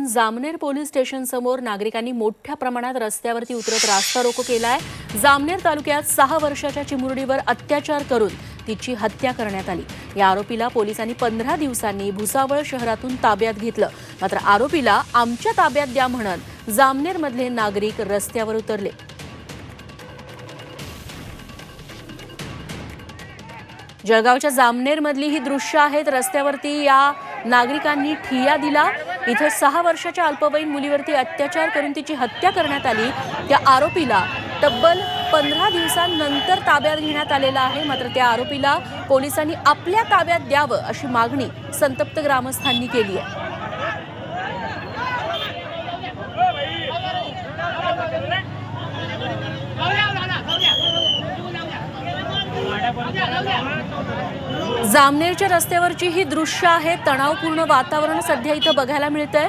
घेऊन Jamner police station समोर नागरिकांनी मोठ्या प्रमाणात रस्त्यावरती उतरत रास्ता रोको केलाय। जामनेर तालुक्यात 6 वर्षाच्या चिमुरडीवर अत्याचार करून तिची हत्या करण्यात आली। या आरोपीला पोलिसांनी 15 दिवसांनी भुसावळ शहरातून ताब्यात घेतलं। मात्र आरोपीला आमच्या ताब्यात द्या म्हणत जामनेर मधले नागरिक रस्त्यावर उतरले। जळगावच्या जामनेर मधली ही दृश्य आहेत। रस्त्यावरती या नागरिकांनी ठिय्या दिला। इथे 6 वर्षाच्या अल्पवयीन मुलीवरती अत्याचार करून तिची हत्या करण्यात आली। त्या आरोपीला तब्बल 15 दिवसांनंतर ताब्यात घेण्यात आलेला आहे। मात्र त्या आरोपीला पोलिसांनी आपल्या ताब्यात द्यावं अशी मागणी संतप्त ग्रामस्थांनी केली आहे। जामनेरच्या रस्त्यावरची ही दृश्य आहे। तणावपूर्ण वातावरण सध्या इथं बघायला मिळतंय।